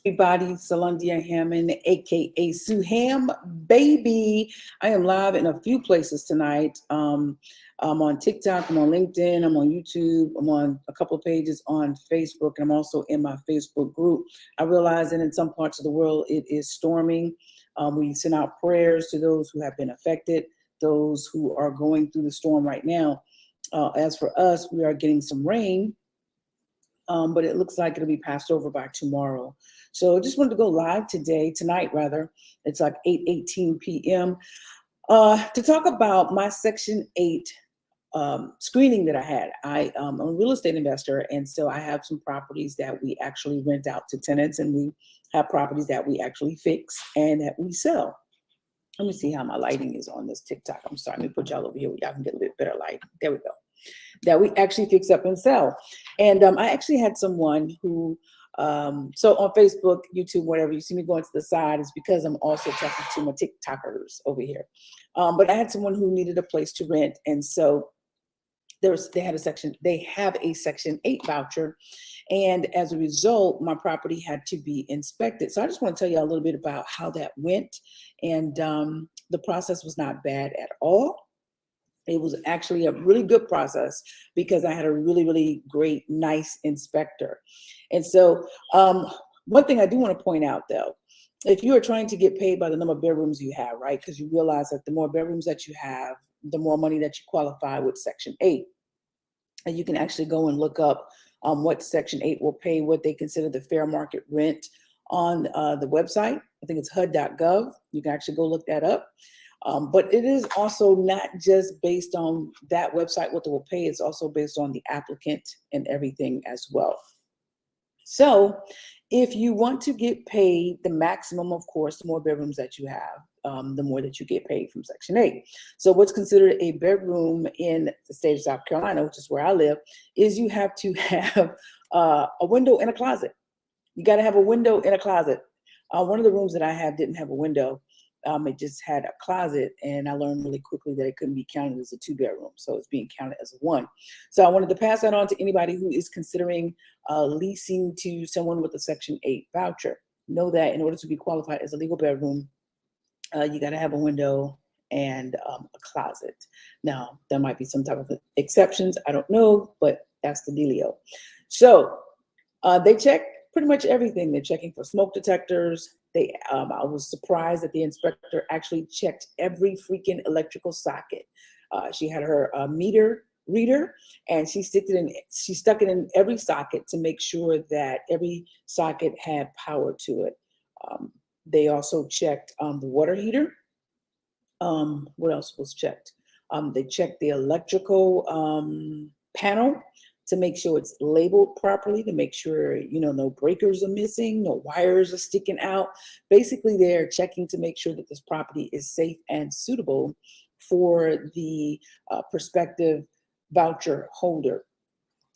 Everybody, Salundia Hammond, aka Sue Ham, baby. I am live in a few places tonight. I'm on TikTok, I'm on LinkedIn, I'm on YouTube, I'm on a couple of pages on Facebook, and I'm also in my Facebook group. I realize that in some parts of the world it is storming. We send out prayers to those who have been affected, those who are going through the storm right now. As for us, we are getting some rain. But it looks like it'll be passed over by tomorrow. So I just wanted to go live tonight rather. It's like 8:18 p.m. To talk about my Section 8 screening that I had. I'm a real estate investor, and so I have some properties that we actually rent out to tenants, and we have properties that we actually fix and that we sell. Let me see how my lighting is on this TikTok. I'm sorry, let me put y'all over here where y'all can get a little better light. There we go. That we actually fix up and sell. And I actually had someone who, so on Facebook, YouTube, whatever, you see me going to the side, is because I'm also talking to my TikTokers over here. But I had someone who needed a place to rent. And so they have a Section 8 voucher. And as a result, my property had to be inspected. So I just want to tell you a little bit about how that went. And the process was not bad at all. It was actually a really good process because I had a really, really great, nice inspector. And so one thing I do want to point out, though, if you are trying to get paid by the number of bedrooms you have, right, because you realize that the more bedrooms that you have, the more money that you qualify with Section 8. And you can actually go and look up what Section 8 will pay, what they consider the fair market rent on the website. I think it's HUD.gov. You can actually go look that up. But it is also not just based on that website, what they will pay. It's also based on the applicant and everything as well. So if you want to get paid the maximum, of course, the more bedrooms that you have, the more that you get paid from Section 8. So what's considered a bedroom in the state of South Carolina, which is where I live, is you have to have a window and a closet. You got to have a window and a closet. One of the rooms that I have didn't have a window. It just had a closet, and I learned really quickly that it couldn't be counted as a 2-bedroom, so it's being counted as a 1. So I wanted to pass that on to anybody who is considering leasing to someone with a Section 8 voucher. Know that in order to be qualified as a legal bedroom, you got to have a window and a closet. Now, there might be some type of exceptions. I don't know, but that's the dealio. So they check pretty much everything. They're checking for smoke detectors. I was surprised that the inspector actually checked every freaking electrical socket. She had her meter reader, and she stuck it in every socket to make sure that every socket had power to it. They also checked the water heater. What else was checked? They checked the electrical panel to make sure it's labeled properly, to make sure, no breakers are missing, no wires are sticking out. Basically, they're checking to make sure that this property is safe and suitable for the prospective voucher holder.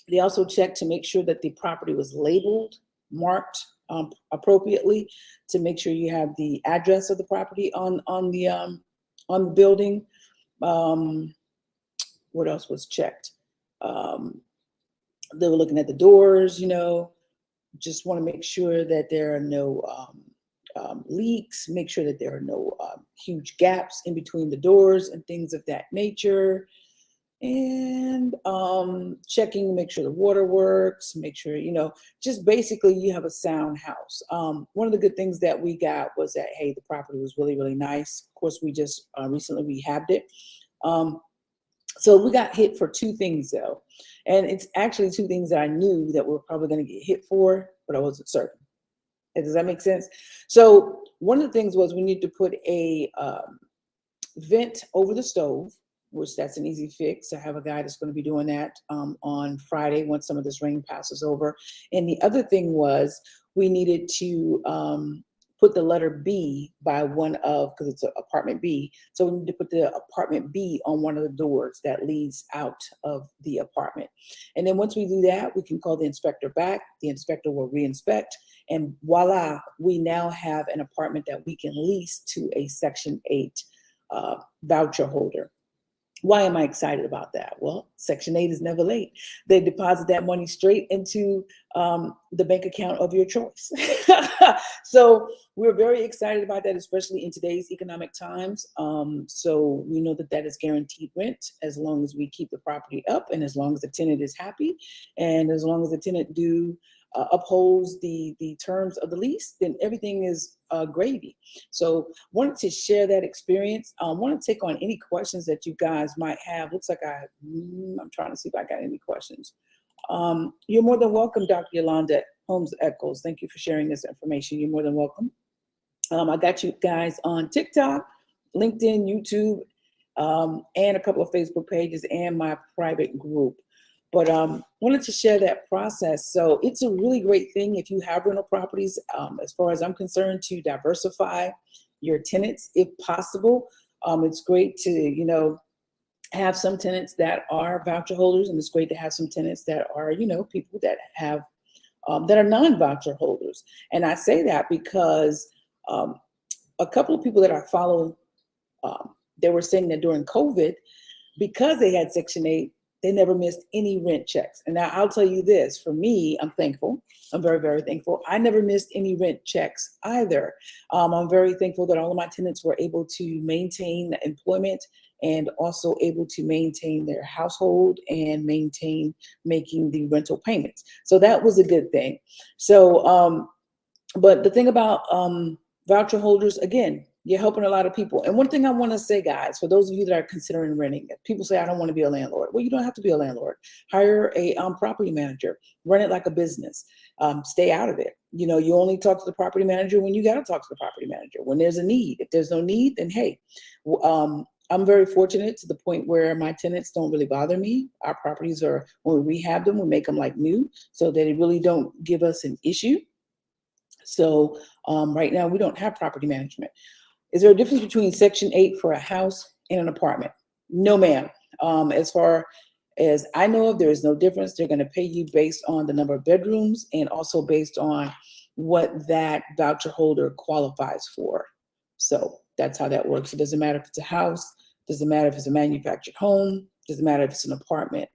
They also checked to make sure that the property was labeled, marked appropriately, to make sure you have the address of the property on the building. What else was checked? They were looking at the doors, just want to make sure that there are no leaks, make sure that there are no huge gaps in between the doors and things of that nature. And checking to make sure the water works, make sure, just basically you have a sound house. One of the good things that we got was that, hey, the property was really, really nice. Of course, we just recently rehabbed it. So we got hit for 2 things, though. And it's actually 2 things that I knew that we're probably going to get hit for, but I wasn't certain. Does that make sense? So one of the things was we need to put a vent over the stove, which that's an easy fix. I have a guy that's going to be doing that on Friday once some of this rain passes over. And the other thing was we needed to put the letter B by because it's an apartment B. So we need to put the apartment B on one of the doors that leads out of the apartment. And then once we do that, we can call the inspector back. The inspector will re-inspect, and voila, we now have an apartment that we can lease to a Section 8 voucher holder. Why am I excited about that? Well, Section 8 is never late. They deposit that money straight into the bank account of your choice. So we're very excited about that, especially in today's economic times. So we know that that is guaranteed rent as long as we keep the property up and as long as the tenant is happy and as long as the tenant upholds the terms of the lease, then everything is gravy. So wanted to share that experience. Want to take on any questions that you guys might have. Looks like I'm trying to see if I got any questions. You're more than welcome, Dr. Yolanda Holmes Echols. Thank you for sharing this information. You're more than welcome. I got you guys on TikTok, LinkedIn, YouTube, and a couple of Facebook pages and my private group. But wanted to share that process. So it's a really great thing if you have rental properties, as far as I'm concerned, to diversify your tenants if possible. It's great to, have some tenants that are voucher holders, and it's great to have some tenants that are, people that have that are non-voucher holders. And I say that because a couple of people that I follow, they were saying that during COVID, because they had Section 8, they never missed any rent checks. And now I'll tell you this, for me, I'm thankful. I'm very, very thankful. I never missed any rent checks either. I'm very thankful that all of my tenants were able to maintain employment and also able to maintain their household and maintain making the rental payments. So that was a good thing. So, but the thing about voucher holders, again, you're helping a lot of people. And one thing I want to say, guys, for those of you that are considering renting, people say, I don't want to be a landlord. Well, you don't have to be a landlord. Hire a property manager, run it like a business, stay out of it. You only talk to the property manager when you got to talk to the property manager, when there's a need. If there's no need, then hey, I'm very fortunate to the point where my tenants don't really bother me. Our properties are, when we rehab them, we make them like new so that they really don't give us an issue. So right now we don't have property management. Is there a difference between Section 8 for a house and an apartment? No, ma'am. As far as I know of, there is no difference. They're going to pay you based on the number of bedrooms and also based on what that voucher holder qualifies for. So that's how that works. It doesn't matter if it's a house, doesn't matter if it's a manufactured home, doesn't matter if it's an apartment.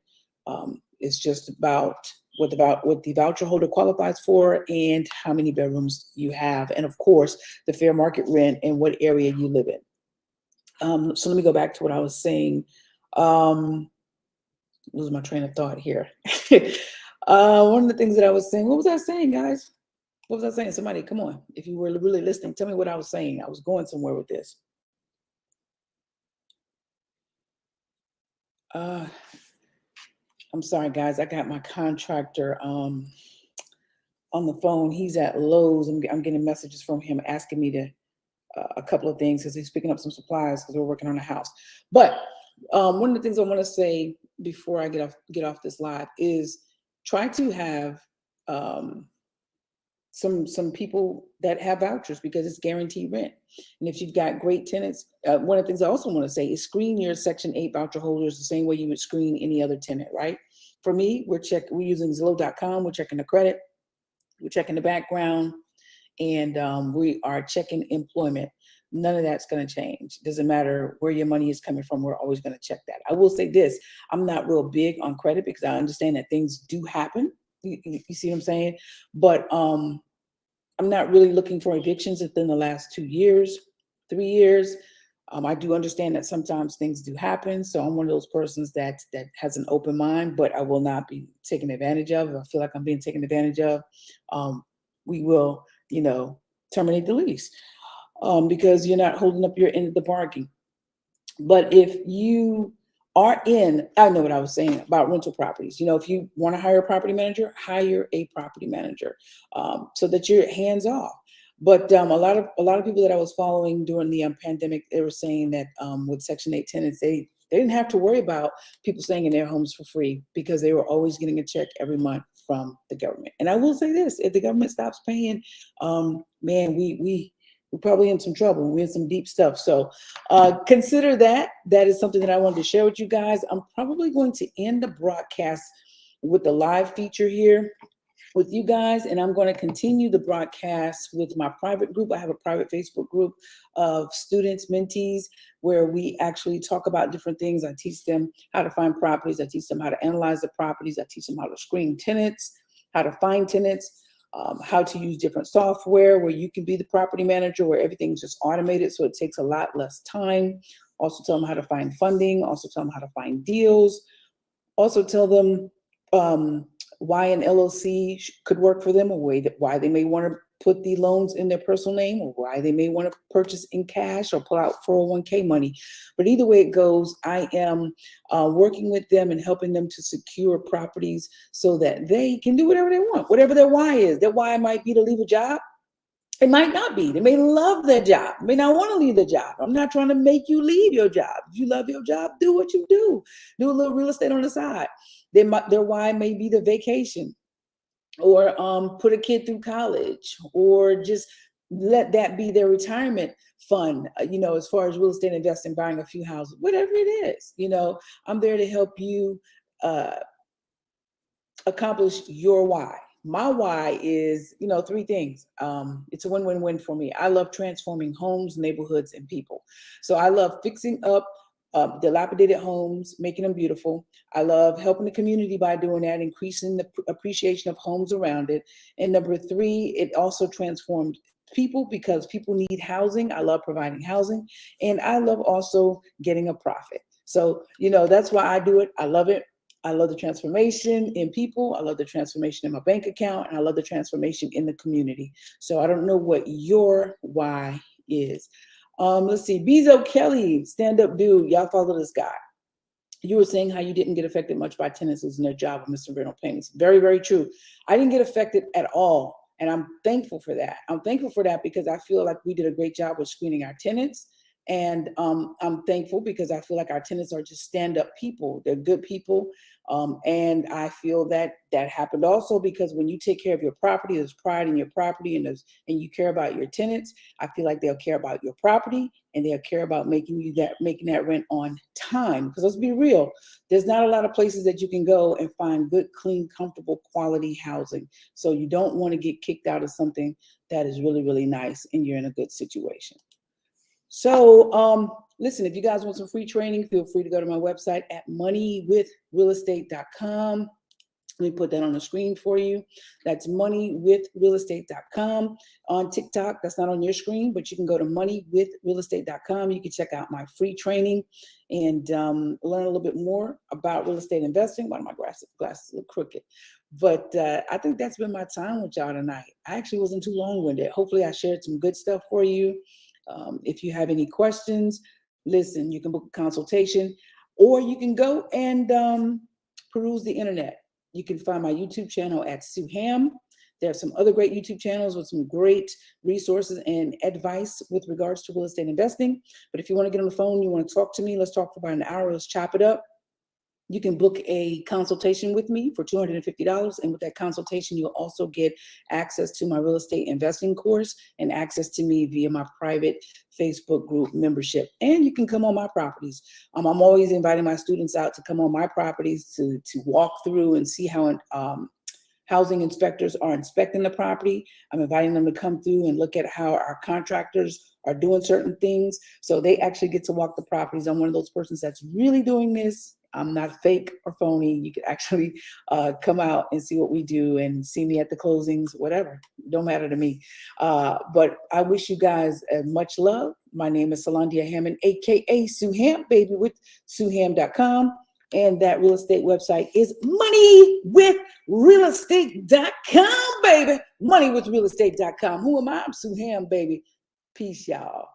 It's just about what the voucher holder qualifies for and how many bedrooms you have. And of course, the fair market rent and what area you live in. So let me go back to what I was saying. Lose my train of thought here. One of the things that I was saying, what was I saying, guys? What was I saying? Somebody, come on. If you were really listening, tell me what I was saying. I was going somewhere with this. I'm sorry, guys. I got my contractor on the phone. He's at Lowe's. I'm getting messages from him asking me to a couple of things because he's picking up some supplies because we're working on a house. But one of the things I want to say before I get off this live is try to have some people that have vouchers because it's guaranteed rent. And if you've got great tenants, one of the things I also want to say is screen your Section 8 voucher holders the same way you would screen any other tenant, right? For me, we're using Zillow.com. We're checking the credit, we're checking the background, and we are checking employment. None of that's going to change. Doesn't matter where your money is coming from. We're always going to check that. I will say this. I'm not real big on credit because I understand that things do happen. You see what I'm saying? But I'm not really looking for evictions within the last 2 years, 3 years. I do understand that sometimes things do happen. So I'm one of those persons that has an open mind, but I will not be taken advantage of. If I feel like I'm being taken advantage of, we will, terminate the lease because you're not holding up your end of the bargain. But if you are I know what I was saying about rental properties. If you want to hire a property manager, hire a property manager so that you're hands off. But a lot of people that I was following during the pandemic, they were saying that with Section 8 tenants, they didn't have to worry about people staying in their homes for free because they were always getting a check every month from the government. And I will say this: if the government stops paying, man, we're probably in some trouble. We're in some deep stuff. So consider that. That is something that I wanted to share with you guys. I'm probably going to end the broadcast with the live feature here. with you guys, and I'm going to continue the broadcast with my private group. I have a private Facebook group of students, mentees, where we actually talk about different things. I teach them how to find properties. I teach them how to analyze the properties. I teach them how to screen tenants, how to find tenants, how to use different software where you can be the property manager, where everything's just automated, so it takes a lot less time. Also tell them how to find funding. Also tell them how to find deals. Also tell them why an LLC could work for them, or why they may want to put the loans in their personal name, or why they may want to purchase in cash or pull out 401k money. But either way it goes, I am working with them and helping them to secure properties so that they can do whatever they want, whatever their why is. Their why might be to leave a job. It might not be. They may love their job, may not want to leave the job. I'm not trying to make you leave your job. If you love your job, do what you do. Do a little real estate on the side. Their why may be the vacation, or put a kid through college, or just let that be their retirement fund, as far as real estate investing, buying a few houses, whatever it is. I'm there to help you accomplish your why. My why is, three things. It's a win-win-win for me. I love transforming homes, neighborhoods, and people. So I love fixing up dilapidated homes, making them beautiful. I love helping the community by doing that, increasing the appreciation of homes around it. And number three, it also transformed people, because people need housing. I love providing housing, and I love also getting a profit. So, that's why I do it. I love it. I love the transformation in people. I love the transformation in my bank account, and I love the transformation in the community. So I don't know what your why is. Let's see. Bezo Kelly, stand-up dude. Y'all follow this guy. You were saying how you didn't get affected much by tenants losing their job or missing rental payments. Very, very true. I didn't get affected at all, and I'm thankful for that. I'm thankful for that because I feel like we did a great job with screening our tenants. And I'm thankful because I feel like our tenants are just stand-up people. They're good people. And I feel that happened also because when you take care of your property, there's pride in your property, and you care about your tenants. I feel like they'll care about your property, and they'll care about making that rent on time. Because let's be real, there's not a lot of places that you can go and find good, clean, comfortable, quality housing. So you don't want to get kicked out of something that is really, really nice and you're in a good situation. So listen, if you guys want some free training, feel free to go to my website at moneywithrealestate.com. Let me put that on the screen for you. That's moneywithrealestate.com. On TikTok, that's not on your screen, but you can go to moneywithrealestate.com. You can check out my free training and learn a little bit more about real estate investing. Why do my glasses look crooked? But I think that's been my time with y'all tonight. I actually wasn't too long-winded. Hopefully I shared some good stuff for you. If you have any questions, listen, you can book a consultation, or you can go and peruse the internet. You can find my YouTube channel at Sue Ham. There are some other great YouTube channels with some great resources and advice with regards to real estate investing. But if you want to get on the phone, you want to talk to me, let's talk for about an hour, let's chop it up. You can book a consultation with me for $250. And with that consultation, you'll also get access to my real estate investing course and access to me via my private Facebook group membership. And you can come on my properties. I'm always inviting my students out to come on my properties to walk through and see how housing inspectors are inspecting the property. I'm inviting them to come through and look at how our contractors are doing certain things. So they actually get to walk the properties. I'm one of those persons that's really doing this. I'm not fake or phony. You can actually come out and see what we do and see me at the closings, whatever. Don't matter to me. But I wish you guys much love. My name is Solandia Hammond, aka Sue Ham, baby, with SueHam.com. And that real estate website is moneywithrealestate.com, baby. Moneywithrealestate.com. Who am I? I'm Sue Ham, baby. Peace, y'all.